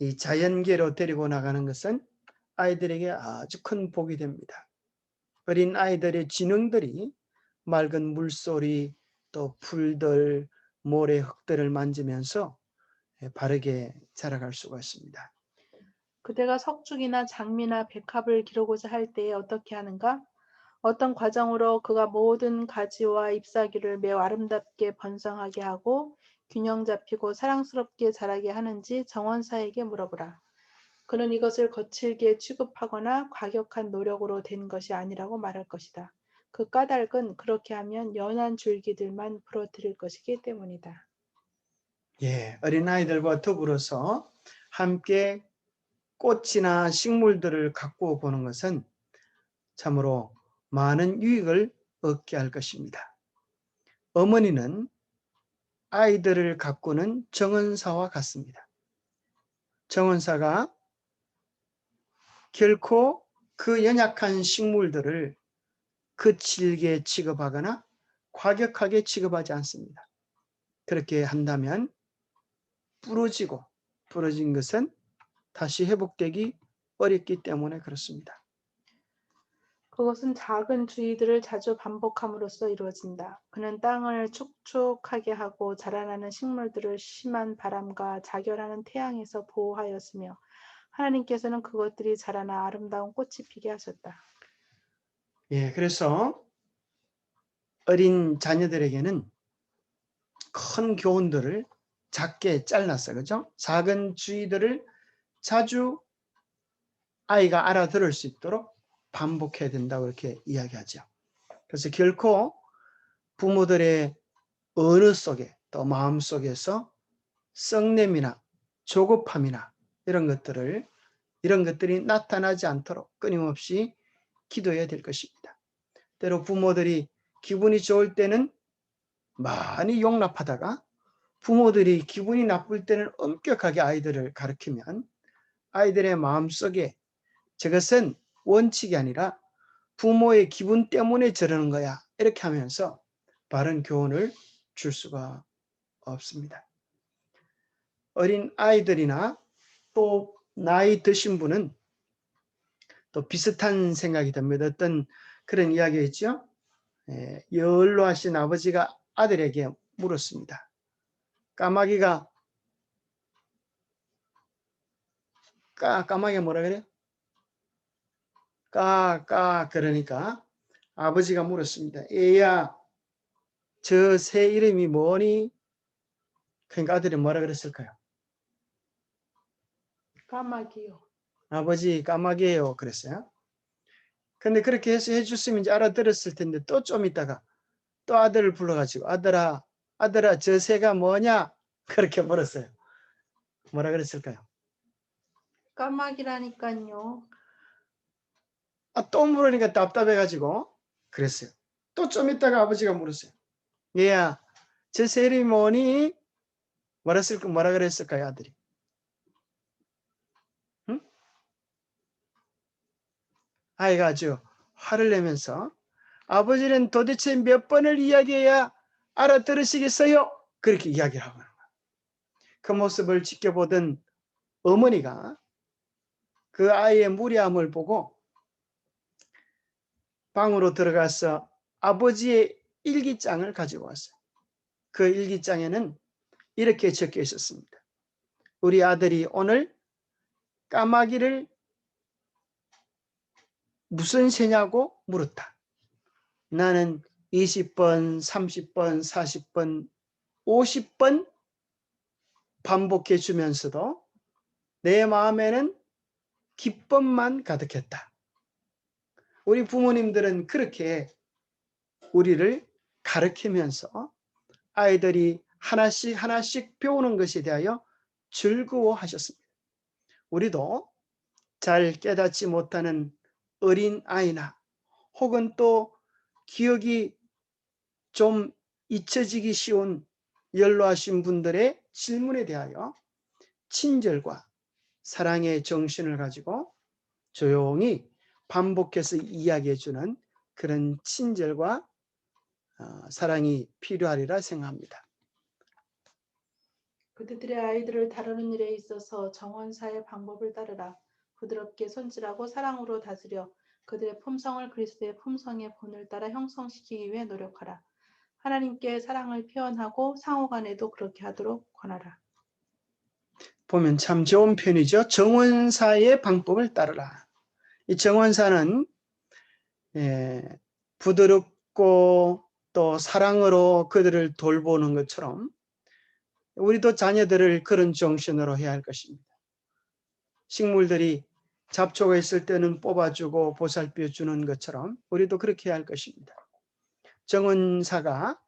이 자연계로 데리고 나가는 것은 아이들에게 아주 큰 복이 됩니다. 어린아이들의 지능들이 맑은 물소리, 또 풀들, 모래, 흙들을 만지면서 바르게 자라갈 수가 있습니다. 그대가 석축이나 장미나 백합을 기르고자 할 때에 어떻게 하는가? 어떤 과정으로 그가 모든 가지와 잎사귀를 매우 아름답게 번성하게 하고 균형 잡히고 사랑스럽게 자라게 하는지 정원사에게 물어보라. 그는 이것을 거칠게 취급하거나 과격한 노력으로 된 것이 아니라고 말할 것이다. 그 까닭은 그렇게 하면 연한 줄기들만 부러뜨릴 것이기 때문이다. 예, 어린아이들과 더불어서 함께 꽃이나 식물들을 가꾸어 보는 것은 참으로 많은 유익을 얻게 할 것입니다. 어머니는 아이들을 가꾸는 정은사와 같습니다. 정은사가 결코 그 연약한 식물들을 거칠게 취급하거나 과격하게 취급하지 않습니다. 그렇게 한다면 부러진 것은 다시 회복되기 어렵기 때문에 그렇습니다. 그것은 작은 주의들을 자주 반복함으로써 이루어진다. 그는 땅을 촉촉하게 하고 자라나는 식물들을 심한 바람과 자결하는 태양에서 보호하였으며 하나님께서는 그것들이 자라나 아름다운 꽃이 피게 하셨다. 예, 그래서 어린 자녀들에게는 큰 교훈들을 작게 잘라서, 그죠? 작은 주의들을 자주 아이가 알아들을 수 있도록 반복해야 된다고 이렇게 이야기하죠. 그래서 결코 부모들의 언어 속에 또 마음 속에서 썩냄이나 조급함이나 이런 것들이 나타나지 않도록 끊임없이 기도해야 될 것입니다. 때로 부모들이 기분이 좋을 때는 많이 용납하다가 부모들이 기분이 나쁠 때는 엄격하게 아이들을 가르치면 아이들의 마음속에 저것은 원칙이 아니라 부모의 기분 때문에 저러는 거야. 이렇게 하면서 바른 교훈을 줄 수가 없습니다. 어린 아이들이나 또 나이 드신 분은 또 비슷한 생각이 듭니다. 어떤 그런 이야기가 있죠. 연로하신 아버지가 아들에게 물었습니다. 까마귀가 까마귀가 뭐라 그래요? 그러니까 아버지가 물었습니다. 얘야, 저 새 이름이 뭐니? 그러니까 아들이 뭐라 그랬을까요? 까마귀요. 아버지 까마귀예요. 그랬어요. 근데 그렇게 해서 해줬으면 이제 알아들었을 텐데 또 좀 있다가 또 아들을 불러가지고 아들아 저 새가 뭐냐? 그렇게 물었어요. 뭐라 그랬을까요? 까마귀라니까요. 또 물으니까 답답해가지고 그랬어요. 또 좀 있다가 아버지가 물었어요. 얘야, 저 새 이름이 뭐니? 뭐라 그랬을까요, 아들이? 응? 아이가 아주 화를 내면서 아버지는 도대체 몇 번을 이야기해야 알아들으시겠어요? 그렇게 이야기를 하고 그 모습을 지켜보던 어머니가 그 아이의 무례함을 보고 방으로 들어가서 아버지의 일기장을 가지고 왔어요. 그 일기장에는 이렇게 적혀 있었습니다. 우리 아들이 오늘 까마귀를 무슨 새냐고 물었다. 나는 20번, 30번, 40번, 50번 반복해 주면서도 내 마음에는 기쁨만 가득했다. 우리 부모님들은 그렇게 우리를 가르치면서 아이들이 하나씩 하나씩 배우는 것에 대하여 즐거워하셨습니다. 우리도 잘 깨닫지 못하는 어린 아이나 혹은 또 기억이 좀 잊혀지기 쉬운 연로하신 분들의 질문에 대하여 친절과 사랑의 정신을 가지고 조용히 반복해서 이야기해 주는 그런 친절과 사랑이 필요하리라 생각합니다. 그들의 아이들을 다루는 일에 있어서 정원사의 방법을 따르라. 부드럽게 손질하고 사랑으로 다스려 그들의 품성을 그리스도의 품성의 본을 따라 형성시키기 위해 노력하라. 하나님께 사랑을 표현하고 상호간에도 그렇게 하도록 권하라. 보면 참 좋은 표현이죠. 정원사의 방법을 따르라. 이 정원사는 부드럽고 또 사랑으로 그들을 돌보는 것처럼 우리도 자녀들을 그런 정신으로 해야 할 것입니다. 식물들이 잡초가 있을 때는 뽑아주고 보살펴 주는 것처럼 우리도 그렇게 해야 할 것입니다. 정원사가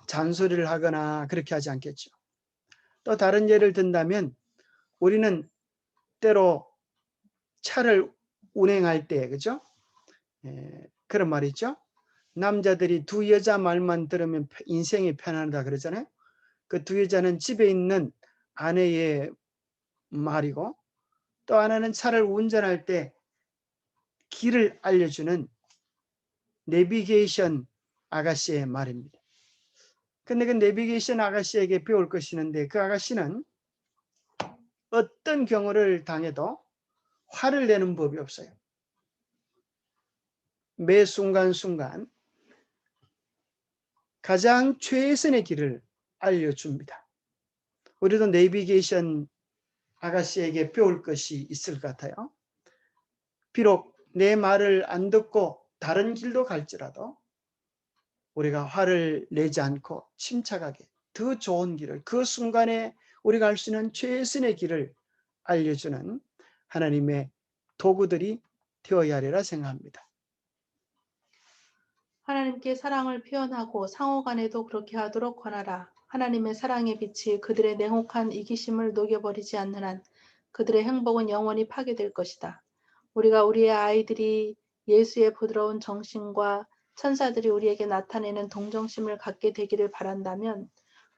잔소리를 하거나 그렇게 하지 않겠죠. 또 다른 예를 든다면 우리는 때로 차를 운행할 때 그죠? 그런 말이 있죠. 남자들이 두 여자 말만 들으면 인생이 편안하다 그러잖아요. 그 두 여자는 집에 있는 아내의 말이고 또 하나는 차를 운전할 때 길을 알려주는 내비게이션 아가씨의 말입니다. 근데 그 내비게이션 아가씨에게 배울 것이 있는데 그 아가씨는 어떤 경우를 당해도 화를 내는 법이 없어요. 매 순간순간 가장 최선의 길을 알려줍니다. 우리도 내비게이션 아가씨에게 배울 것이 있을 것 같아요. 비록 내 말을 안 듣고 다른 길로 갈지라도 우리가 화를 내지 않고 침착하게 더 좋은 길을 그 순간에 우리가 할 수 있는 최선의 길을 알려주는 하나님의 도구들이 되어야 하리라 생각합니다. 하나님께 사랑을 표현하고 상호간에도 그렇게 하도록 권하라. 하나님의 사랑의 빛이 그들의 냉혹한 이기심을 녹여버리지 않는 한 그들의 행복은 영원히 파괴될 것이다. 우리가 우리의 아이들이 예수의 부드러운 정신과 천사들이 우리에게 나타내는 동정심을 갖게 되기를 바란다면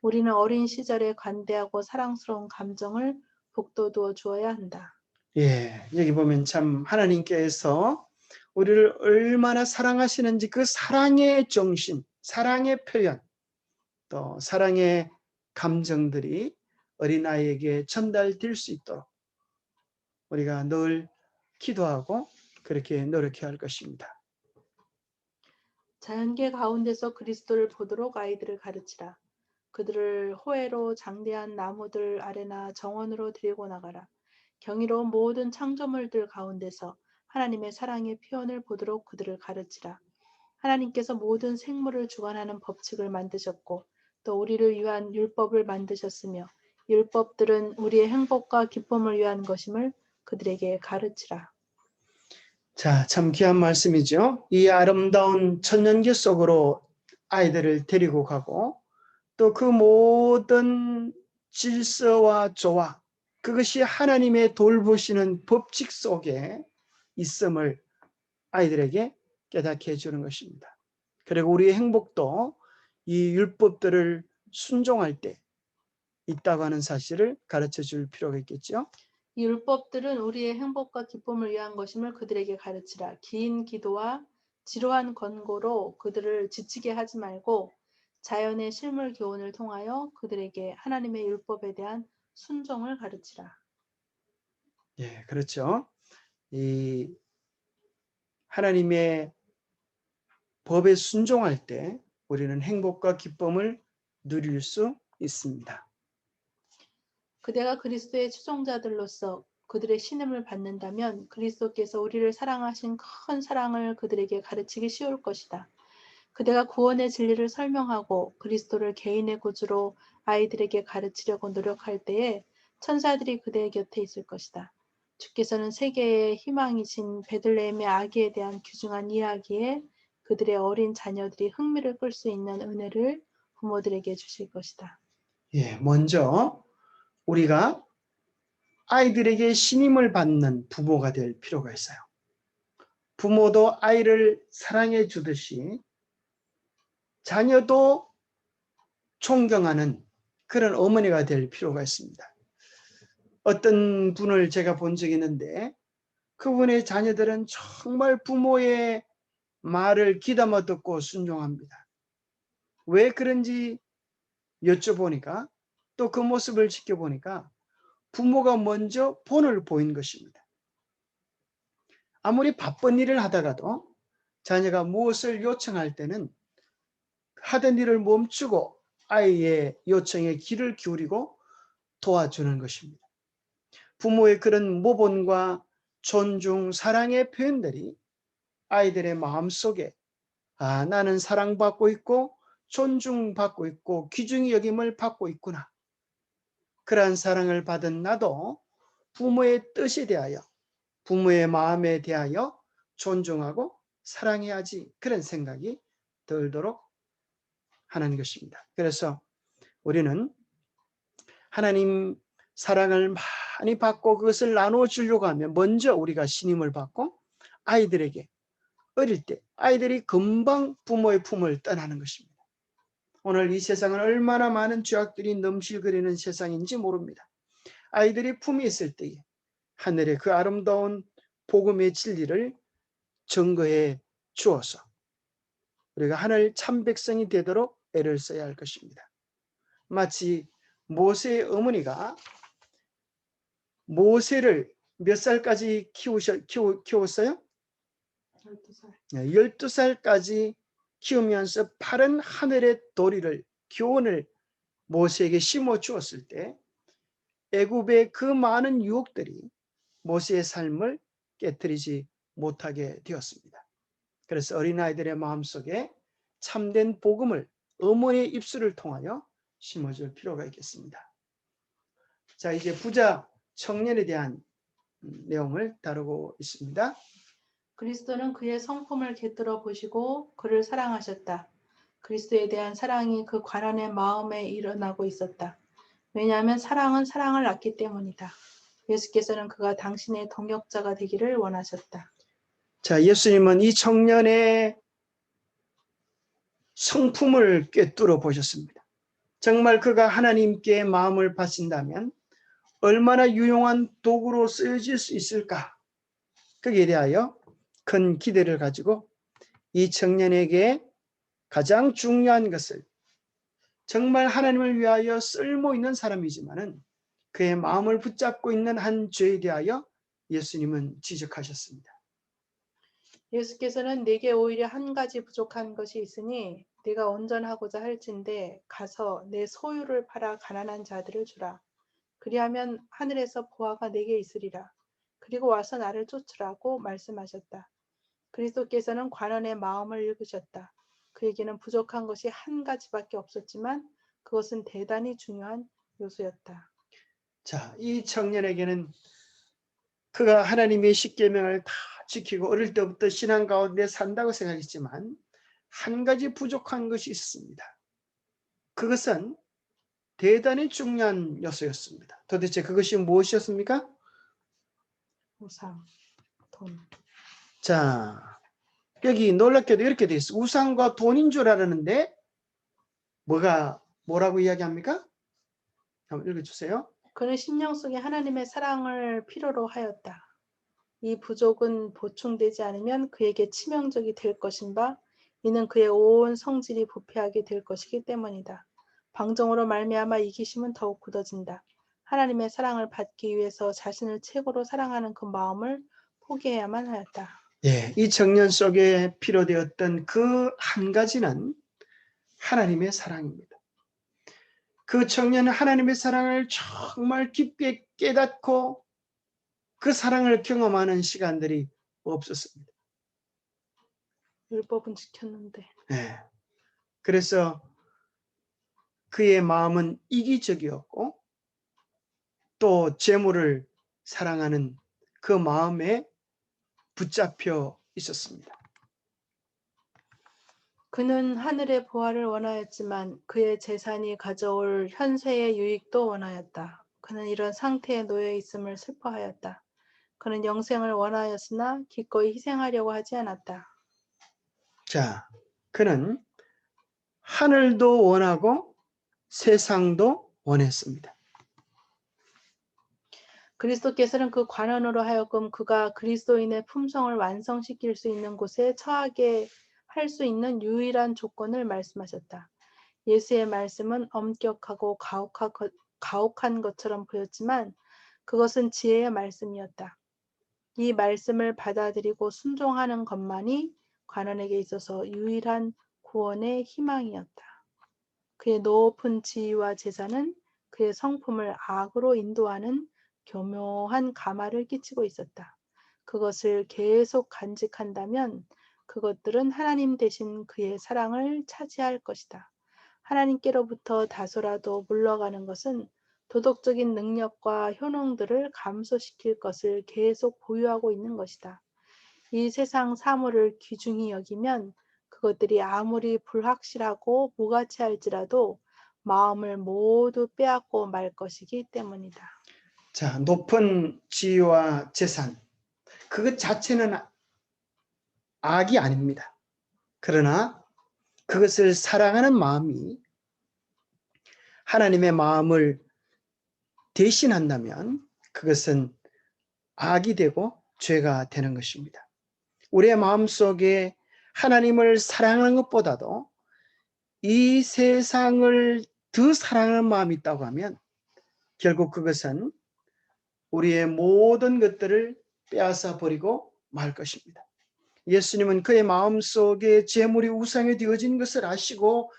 우리는 어린 시절에 관대하고 사랑스러운 감정을 북돋워 주어야 한다. 여기 보면 참 하나님께서 우리를 얼마나 사랑하시는지 그 사랑의 정신, 사랑의 표현, 또 사랑의 감정들이 어린아이에게 전달될 수 있도록 우리가 늘 기도하고 그렇게 노력해야 할 것입니다. 자연계 가운데서 그리스도를 보도록 아이들을 가르치라. 그들을 호회로 장대한 나무들 아래나 정원으로 데리고 나가라. 경이로운 모든 창조물들 가운데서 하나님의 사랑의 표현을 보도록 그들을 가르치라. 하나님께서 모든 생물을 주관하는 법칙을 만드셨고 또 우리를 위한 율법을 만드셨으며 율법들은 우리의 행복과 기쁨을 위한 것임을 그들에게 가르치라. 자, 참 귀한 말씀이죠. 이 아름다운 천년계 속으로 아이들을 데리고 가고 또 그 모든 질서와 조화, 그것이 하나님의 돌보시는 법칙 속에 있음을 아이들에게 깨닫게 해주는 것입니다. 그리고 우리의 행복도 이 율법들을 순종할 때 있다고 하는 사실을 가르쳐 줄 필요가 있겠죠. 이 율법들은 우리의 행복과 기쁨을 위한 것임을 그들에게 가르치라. 긴 기도와 지루한 권고로 그들을 지치게 하지 말고 자연의 실물 교훈을 통하여 그들에게 하나님의 율법에 대한 순종을 가르치라. 예, 그렇죠. 이 하나님의 법에 순종할 때 우리는 행복과 기쁨을 누릴 수 있습니다. 그대가 그리스도의 추종자들로서 그들의 신임을 받는다면 그리스도께서 우리를 사랑하신 큰 사랑을 그들에게 가르치기 쉬울 것이다. 그대가 구원의 진리를 설명하고 그리스도를 개인의 구주로 아이들에게 가르치려고 노력할 때에 천사들이 그대의 곁에 있을 것이다. 주께서는 세계의 희망이신 베들레헴의 아기에 대한 귀중한 이야기에 그들의 어린 자녀들이 흥미를 끌 수 있는 은혜를 부모들에게 주실 것이다. 예, 먼저 우리가 아이들에게 신임을 받는 부모가 될 필요가 있어요. 부모도 아이를 사랑해 주듯이 자녀도 존경하는 그런 어머니가 될 필요가 있습니다. 어떤 분을 제가 본 적이 있는데 그분의 자녀들은 정말 부모의 말을 귀담아 듣고 순종합니다. 왜 그런지 여쭤보니까 또 그 모습을 지켜보니까 부모가 먼저 본을 보인 것입니다. 아무리 바쁜 일을 하다가도 자녀가 무엇을 요청할 때는 하던 일을 멈추고 아이의 요청에 귀를 기울이고 도와주는 것입니다. 부모의 그런 모본과 존중, 사랑의 표현들이 아이들의 마음속에 나는 사랑받고 있고 존중받고 있고 귀중히 여김을 받고 있구나. 그러한 사랑을 받은 나도 부모의 뜻에 대하여 부모의 마음에 대하여 존중하고 사랑해야지 그런 생각이 들도록 하는 것입니다. 그래서 우리는 하나님 사랑을 많이 받고 그것을 나누어 주려고 하면 먼저 우리가 신임을 받고 아이들에게 어릴 때 아이들이 금방 부모의 품을 떠나는 것입니다. 오늘 이 세상은 얼마나 많은 죄악들이 넘실거리는 세상인지 모릅니다. 아이들이 품이 있을 때에 하늘의 그 아름다운 복음의 진리를 증거해 주어서 우리가 하늘 참 백성이 되도록 애를 써야 할 것입니다. 마치 모세의 어머니가 모세를 몇 살까지 키웠어요? 12살. 12살까지 키우면서 파른 하늘의 도리를 교훈을 모세에게 심어 주었을 때 애굽의 그 많은 유혹들이 모세의 삶을 깨뜨리지 못하게 되었습니다. 그래서 어린아이들의 마음속에 참된 복음을 어머니의 입술을 통하여 심어줄 필요가 있겠습니다. 자, 이제 부자 청년에 대한 내용을 다루고 있습니다. 그리스도는 그의 성품을 깃들어 보시고 그를 사랑하셨다. 그리스도에 대한 사랑이 그 관원의 마음에 일어나고 있었다. 왜냐하면 사랑은 사랑을 낳기 때문이다. 예수께서는 그가 당신의 동역자가 되기를 원하셨다. 자, 예수님은 이 청년의 성품을 꿰뚫어 보셨습니다. 정말 그가 하나님께 마음을 바친다면 얼마나 유용한 도구로 쓰여질 수 있을까? 거기에 대하여 큰 기대를 가지고 이 청년에게 가장 중요한 것을, 정말 하나님을 위하여 쓸모 있는 사람이지만은 그의 마음을 붙잡고 있는 한 죄에 대하여 예수님은 지적하셨습니다. 예수께서는 내게 오히려 한 가지 부족한 것이 있으니 네가 온전하고자 할진대 가서 내 소유를 팔아 가난한 자들을 주라. 그리하면 하늘에서 보화가 내게 있으리라. 그리고 와서 나를 쫓으라고 말씀하셨다. 그리스도께서는 관원의 마음을 읽으셨다. 그에게는 부족한 것이 한 가지밖에 없었지만 그것은 대단히 중요한 요소였다. 자, 이 청년에게는 그가 하나님의 십계명을 다 지키고 어릴 때부터 신앙 가운데 산다고 생각했지만 한 가지 부족한 것이 있습니다. 그것은 대단히 중요한 요소였습니다. 도대체 그것이 무엇이었습니까? 우상, 돈. 자, 여기 놀랍게도 이렇게 돼 있어. 우상과 돈인 줄 알았는데 뭐라고 이야기합니까? 한번 읽어주세요. 그는 심령 속에 하나님의 사랑을 필요로 하였다. 이 부족은 보충되지 않으면 그에게 치명적이 될 것인가? 이는 그의 온 성질이 부패하게 될 것이기 때문이다. 방종으로 말미암아 이기심은 더욱 굳어진다. 하나님의 사랑을 받기 위해서 자신을 최고로 사랑하는 그 마음을 포기해야만 하였다. 예, 이 청년 속에 필요되었던 그 한 가지는 하나님의 사랑입니다. 그 청년은 하나님의 사랑을 정말 깊게 깨닫고 그 사랑을 경험하는 시간들이 없었습니다. 율법은 지켰는데. 예, 그래서 그의 마음은 이기적이었고 또 재물을 사랑하는 그 마음에 붙잡혀 있었습니다. 그는 하늘의 보화를 원하였지만 그의 재산이 가져올 현세의 유익도 원하였다. 그는 이런 상태에 놓여 있음을 슬퍼하였다. 그는 영생을 원하였으나 기꺼이 희생하려고 하지 않았다. 자, 그는 하늘도 원하고 세상도 원했습니다. 그리스도께서는 그 관원으로 하여금 그가 그리스도인의 품성을 완성시킬 수 있는 곳에 처하게 할 수 있는 유일한 조건을 말씀하셨다. 예수의 말씀은 엄격하고 가혹한 것처럼 보였지만 그것은 지혜의 말씀이었다. 이 말씀을 받아들이고 순종하는 것만이 관원에게 있어서 유일한 구원의 희망이었다. 그의 높은 지위와 재산은 그의 성품을 악으로 인도하는 교묘한 가마를 끼치고 있었다. 그것을 계속 간직한다면 그것들은 하나님 대신 그의 사랑을 차지할 것이다. 하나님께로부터 다소라도 물러가는 것은 도덕적인 능력과 효능들을 감소시킬 것을 계속 보유하고 있는 것이다. 이 세상 사물을 귀중히 여기면 그것들이 아무리 불확실하고 무가치할지라도 마음을 모두 빼앗고 말 것이기 때문이다. 자, 높은 지위와 재산, 그것 자체는 악이 아닙니다. 그러나 그것을 사랑하는 마음이 하나님의 마음을 대신한다면 그것은 악이 되고 죄가 되는 것입니다. 우리의 마음속에 하나님을 사랑하는 것보다도 이 세상을 더 사랑하는 마음이 있다고 하면 결국 그것은 우리의 모든 것들을 빼앗아 버리고 말 것입니다. 예수님은 그의 마음속에 재물이 우상이 되어진 것을 아시고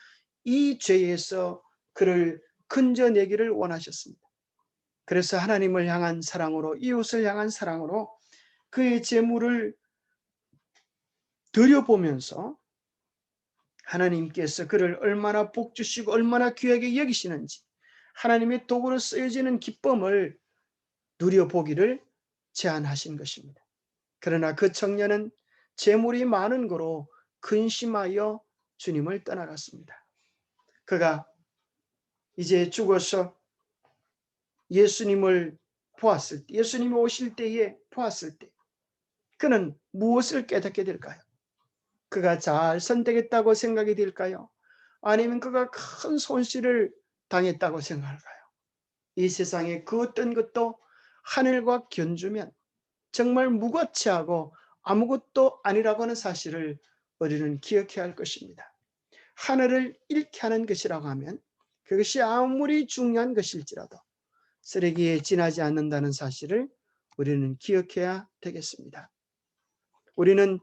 이 죄에서 그를 건져내기를 원하셨습니다. 그래서 하나님을 향한 사랑으로, 이웃을 향한 사랑으로 그의 재물을 들여보면서 하나님께서 그를 얼마나 복주시고 얼마나 귀하게 여기시는지 하나님의 도구로 쓰여지는 기쁨을 누려보기를 제안하신 것입니다. 그러나 그 청년은 재물이 많은 거로 근심하여 주님을 떠나갔습니다. 그가 이제 죽어서 예수님을 보았을 때, 예수님이 오실 때에 보았을 때 그는 무엇을 깨닫게 될까요? 그가 잘 선택했다고 생각이 될까요? 아니면 그가 큰 손실을 당했다고 생각할까요? 이 세상에 그 어떤 것도 하늘과 견주면 정말 무가치하고 아무것도 아니라고 하는 사실을 우리는 기억해야 할 것입니다. 하늘을 잃게 하는 것이라고 하면 그것이 아무리 중요한 것일지라도 쓰레기에 지나지 않는다는 사실을 우리는 기억해야 되겠습니다. 우리는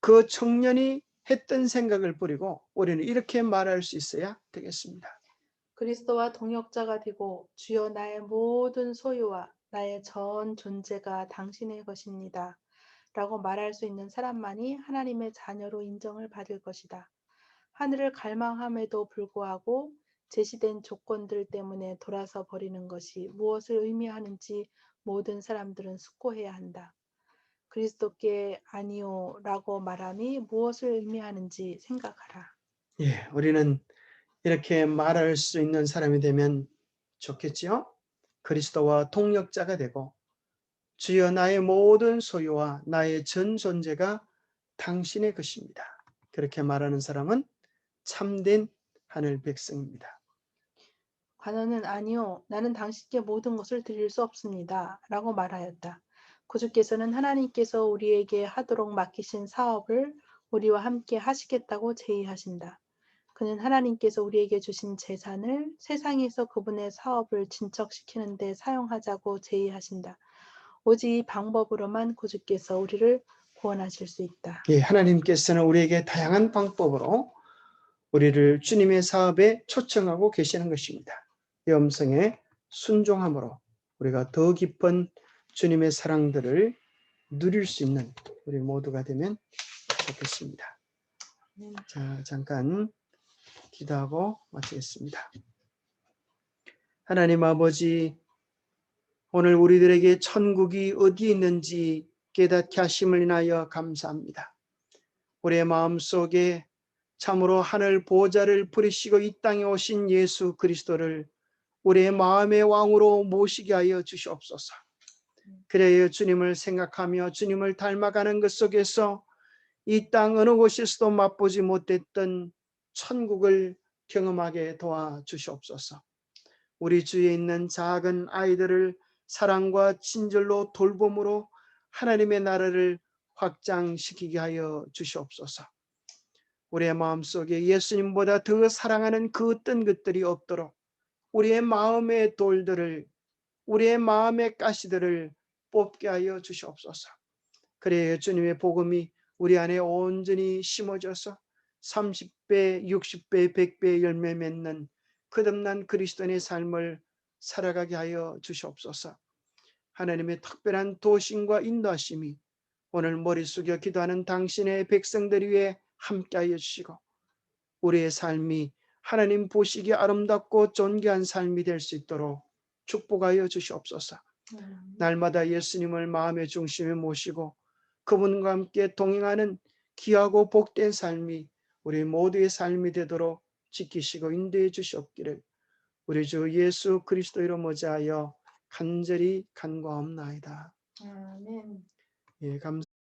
그 청년이 했던 생각을 버리고 우리는 이렇게 말할 수 있어야 되겠습니다. 그리스도와 동역자가 되고 주여 나의 모든 소유와 나의 전 존재가 당신의 것입니다. 라고 말할 수 있는 사람만이 하나님의 자녀로 인정을 받을 것이다. 하늘을 갈망함에도 불구하고 제시된 조건들 때문에 돌아서 버리는 것이 무엇을 의미하는지 모든 사람들은 숙고해야 한다. 그리스도께 아니요 라고 말함이 무엇을 의미하는지 생각하라. 예, 우리는 이렇게 말할 수 있는 사람이 되면 좋겠지요? 그리스도와 동역자가 되고 주여 나의 모든 소유와 나의 전 존재가 당신의 것입니다. 그렇게 말하는 사람은 참된 하늘 백성입니다. 관원은 아니요, 나는 당신께 모든 것을 드릴 수 없습니다. 라고 말하였다. 구주께서는 하나님께서 우리에게 하도록 맡기신 사업을 우리와 함께 하시겠다고 제의하신다. 그는 하나님께서 우리에게 주신 재산을 세상에서 그분의 사업을 진척시키는 데 사용하자고 제의하신다. 오직 이 방법으로만 구주께서 우리를 구원하실 수 있다. 예, 하나님께서는 우리에게 다양한 방법으로 우리를 주님의 사업에 초청하고 계시는 것입니다. 이 음성에 순종함으로 우리가 더 깊은 주님의 사랑들을 누릴 수 있는 우리 모두가 되면 좋겠습니다. 자, 잠깐 기도하고 마치겠습니다. 하나님 아버지, 오늘 우리들에게 천국이 어디에 있는지 깨닫게 하심을 인하여 감사합니다. 우리의 마음속에 참으로 하늘 보좌를 부리시고 이 땅에 오신 예수 그리스도를 우리의 마음의 왕으로 모시게 하여 주시옵소서. 그래야 주님을 생각하며 주님을 닮아가는 것 속에서 이 땅 어느 곳에서도 맛보지 못했던 천국을 경험하게 도와주시옵소서. 우리 주위에 있는 작은 아이들을 사랑과 친절로 돌봄으로 하나님의 나라를 확장시키게 하여 주시옵소서. 우리의 마음속에 예수님보다 더 사랑하는 그 어떤 것들이 없도록 우리의 마음의 돌들을, 우리의 마음의 가시들을 뽑게 하여 주시옵소서. 그래야 주님의 복음이 우리 안에 온전히 심어져서 30배, 60배, 100배 열매 맺는 거듭난 그리스도인의 삶을 살아가게 하여 주시옵소서. 하나님의 특별한 도심과 인도하심이 오늘 머리 숙여 기도하는 당신의 백성들 위해 함께하여 주시고 우리의 삶이 하나님 보시기에 아름답고 존귀한 삶이 될 수 있도록 축복하여 주시옵소서. 날마다 예수님을 마음의 중심에 모시고 그분과 함께 동행하는 귀하고 복된 삶이 우리 모두의 삶이 되도록 지키시고 인도해 주시옵기를 우리 주 예수 그리스도 이름 모자하여 간절히 간구하옵나이다. 아멘. 예, 감사합니다.